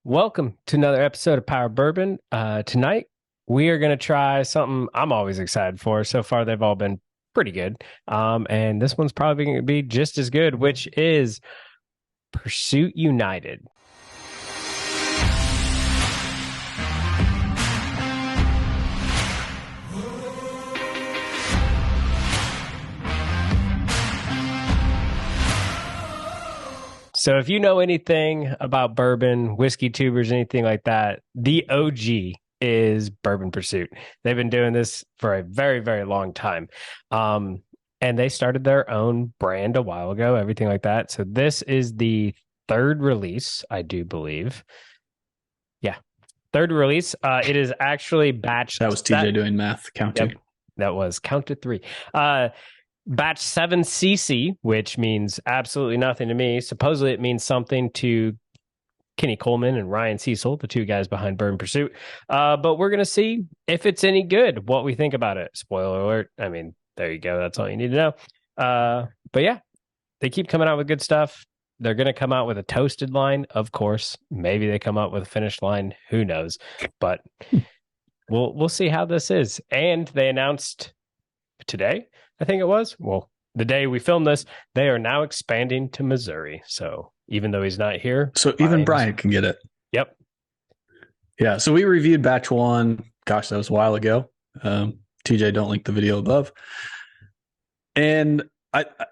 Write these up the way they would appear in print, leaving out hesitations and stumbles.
Welcome to another episode of Power Bourbon. Tonight, we are going to try something I'm always excited for. So far, they've all been pretty good. And this one's probably going to be just as good, which is Pursuit United. So if you know anything about bourbon, whiskey tubers, anything like that, the OG is Bourbon Pursuit. They've been doing this for a very, very long time. And they started their own brand a while ago, everything like that. So this is the third release, I do believe. Yeah, third release. It is actually batch. That was TJ doing math, counting. Yep, that was count to three. Batch 7cc, which means absolutely nothing to me. Supposedly it means something to Kenny Coleman and Ryan Cecil, the two guys behind Bourbon Pursuit. But we're going to see if it's any good, what we think about it. Spoiler alert. I mean, there you go. That's all you need to know. But yeah, they keep coming out with good stuff. They're going to come out with a toasted line, of course. Maybe they come out with a finished line. Who knows? But we'll see how this is. And they announced today, I think it was. Well, the day we filmed this, they are now expanding to Missouri. So even though he's not here, so even Brian can get it. Yep. Yeah. So we reviewed batch one. Gosh, that was a while ago. TJ, don't link the video above. And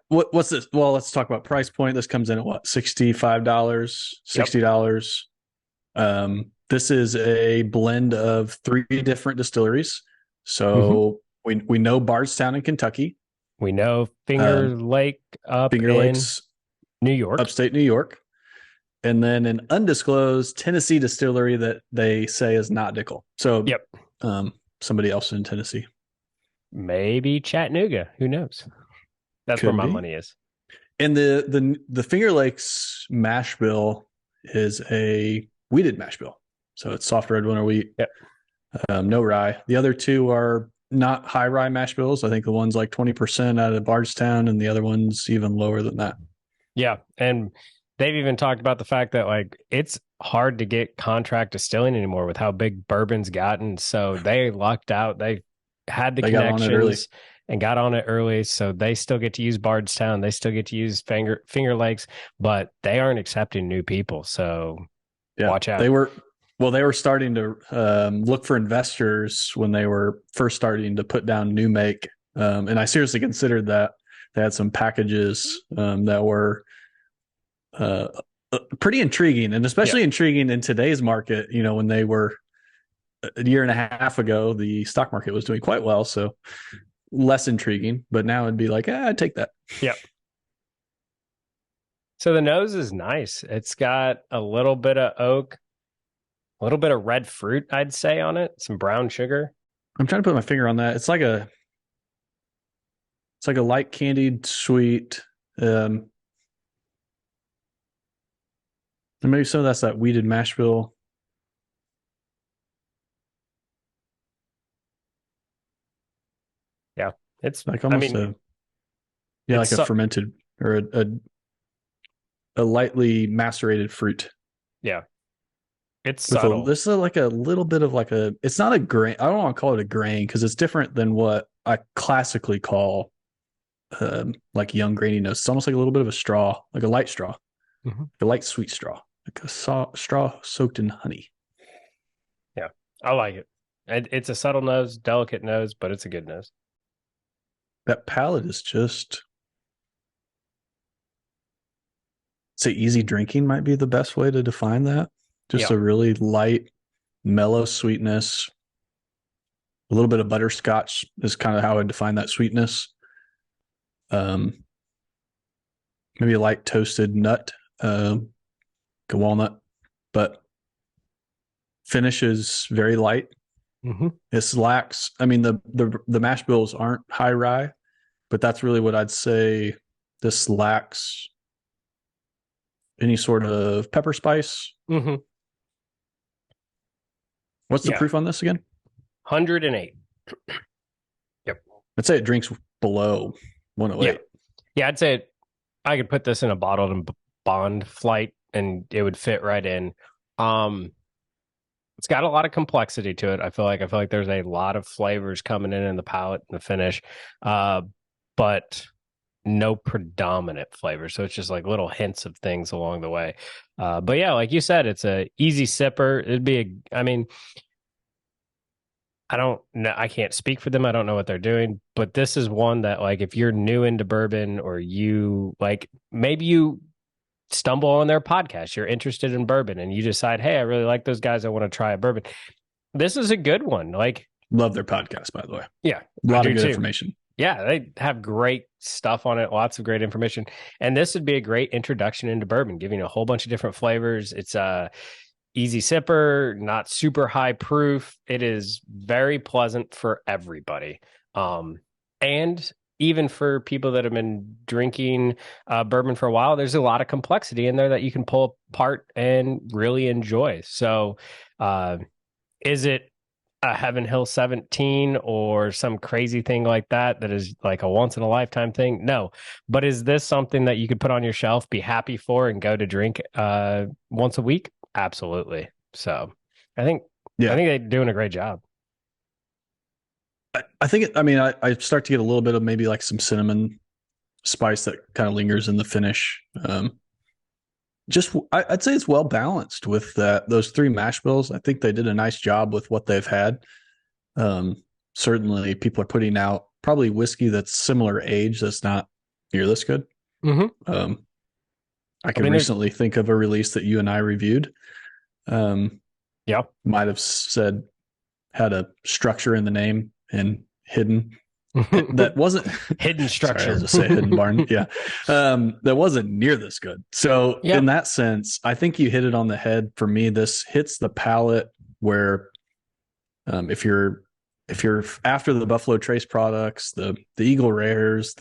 what's this? Well, let's talk about price point. This comes in at what? $65, $60. Yep. This is a blend of three different distilleries. So we know Bardstown in Kentucky. We know Finger Lake up Finger in Lakes, New York, upstate New York, and then an undisclosed Tennessee distillery that they say is not Dickel. So, yep, somebody else in Tennessee, maybe Chattanooga. Who knows? That's where my money is. And the Finger Lakes mash bill is a wheated mash bill, so it's soft red winter wheat. Yep. No rye. The other two are not high rye mash bills. I think the one's like 20% out of Bardstown, and the other one's even lower than that. Yeah, and they've even talked about the fact that like it's hard to get contract distilling anymore with how big bourbon's gotten. So they lucked out. They had the connections and got on it early. So they still get to use Bardstown. They still get to use Finger Lakes, but they aren't accepting new people. So watch out. They were starting to look for investors when they were first starting to put down new make. And I seriously considered that. They had some packages that were pretty intriguing, and especially intriguing in today's market. You know, when they were a year and a half ago, the stock market was doing quite well. So less intriguing, but now it'd be like, I'd take that. Yep. So the nose is nice. It's got a little bit of oak, a little bit of red fruit, I'd say, on it. Some brown sugar. I'm trying to put my finger on that. It's like a light candied sweet. And maybe some of that's that wheated mash bill. Yeah, it's like almost like a fermented or a lightly macerated fruit. Yeah. It's subtle. This is like a little bit of like it's not a grain. I don't want to call it a grain because it's different than what I classically call like young grainy nose. It's almost like a little bit of a straw, like a light straw, a light sweet straw, like a straw soaked in honey. Yeah, I like it. It's a subtle nose, delicate nose, but it's a good nose. That palate is just, say, easy drinking might be the best way to define that. Just a really light, mellow sweetness. A little bit of butterscotch is kind of how I define that sweetness. Maybe a light toasted nut, like a walnut, but finish is very light. It lacks. I mean, the mash bills aren't high rye, but that's really what I'd say. This lacks any sort of pepper spice. What's the proof on this again? 108. Yep. I'd say it drinks below 108. Yeah, I'd say I could put this in a bottled and bond flight and it would fit right in. It's got a lot of complexity to it. I feel like there's a lot of flavors coming in the palate and the finish, but no predominant flavor. So it's just like little hints of things along the way. But yeah, like you said, it's a easy sipper. I mean, I don't know. I can't speak for them. I don't know what they're doing, but this is one that like if you're new into bourbon or you like maybe you stumble on their podcast, you're interested in bourbon and you decide, hey, I really like those guys. I want to try a bourbon. This is a good one. Like, love their podcast, by the way. Yeah, a lot of good too. information. Yeah, they have great stuff on it, lots of great information. And this would be a great introduction into bourbon, giving a whole bunch of different flavors. It's a easy sipper, not super high proof. It is very pleasant for everybody. And even for people that have been drinking bourbon for a while, there's a lot of complexity in there that you can pull apart and really enjoy. So, is it a Heaven Hill 17 or some crazy thing like that is like a once in a lifetime thing? No. But is this something that you could put on your shelf, be happy for, and go to drink once a week? Absolutely. So I think they're doing a great job. I think I start to get a little bit of maybe like some cinnamon spice that kind of lingers in the finish. I'd say it's well balanced with those three mash bills. I think they did a nice job with what they've had. Certainly people are putting out probably whiskey that's similar age that's not near this good. Mm-hmm. I can recently think of a release that you and I reviewed. Yeah. Might have said had a structure in the name and hidden. That wasn't hidden structure. Sorry, I was just say hidden barn. Yeah. That wasn't near this good. So in that sense, I think you hit it on the head. For me, this hits the palate where if you're after the Buffalo Trace products, the Eagle Rares,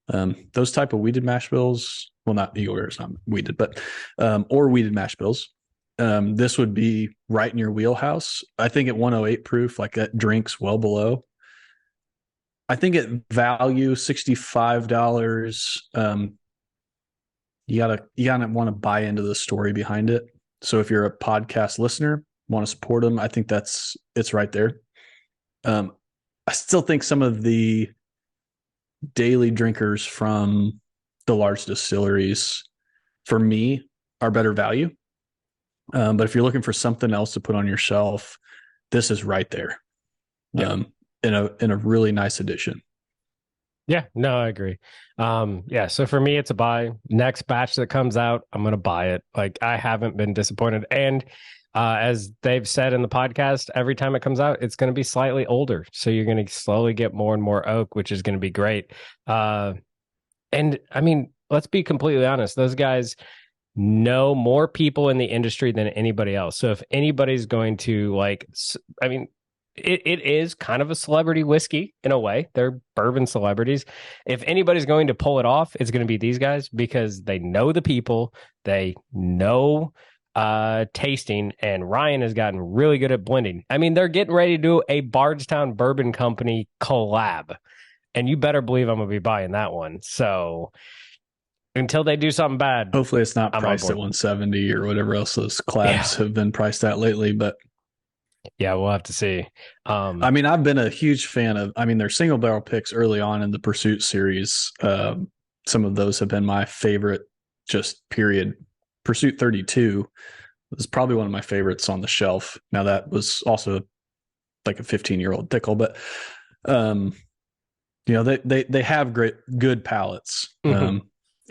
those type of weeded mash bills, well, not Eagle Rares, not weeded, but or weeded mash bills. This would be right in your wheelhouse. I think at 108 proof, like that drinks well below. I think at value $65, you gotta want to buy into the story behind it. So if you're a podcast listener, want to support them, I think it's right there. I still think some of the daily drinkers from the large distilleries, for me, are better value. But if you're looking for something else to put on your shelf, this is right there. Yeah. In a really nice addition. Yeah, no, I agree. So for me, it's a buy. Next batch that comes out, I'm going to buy it. Like, I haven't been disappointed. And as they've said in the podcast, every time it comes out, it's going to be slightly older. So you're going to slowly get more and more oak, which is going to be great. And I mean, let's be completely honest. Those guys know more people in the industry than anybody else. So if anybody's going to it is kind of a celebrity whiskey in a way. They're bourbon celebrities. If anybody's going to pull it off, it's going to be these guys because they know the people, they know tasting, and Ryan has gotten really good at blending. I mean, they're getting ready to do a Bardstown Bourbon Company collab, and you better believe I'm going to be buying that one. So until they do something bad, hopefully it's not priced at 170 or whatever else those collabs have been priced at lately, but yeah, we'll have to see. I mean, I've been a huge fan of, their single barrel picks early on in the Pursuit series. Some of those have been my favorite, just period. Pursuit 32 was probably one of my favorites on the shelf. Now that was also like a 15-year-old Dickel, but they have good palates. Mm-hmm.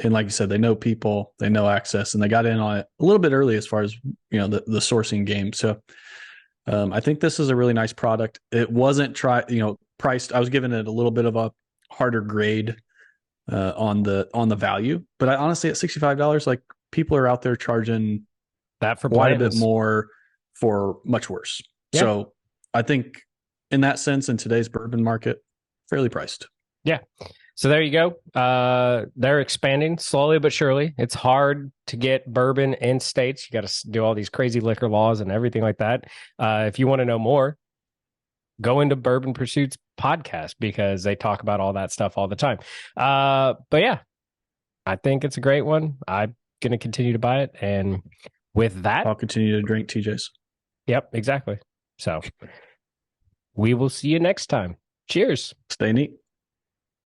And like you said, they know people, they know access, and they got in on it a little bit early as far as, the sourcing game. So I think this is a really nice product. It wasn't priced. I was giving it a little bit of a harder grade on the value, but I honestly, at $65, like, people are out there charging that for quite a bit more for much worse. Yeah. So I think in that sense, in today's bourbon market, fairly priced. Yeah. So there you go. They're expanding slowly but surely. It's hard to get bourbon in states. You got to do all these crazy liquor laws and everything like that. If you want to know more, go into Bourbon Pursuits podcast because they talk about all that stuff all the time. But yeah, I think it's a great one. I'm going to continue to buy it. And with that, I'll continue to drink TJ's. yep, exactly. So we will see you next time. Cheers. Stay neat.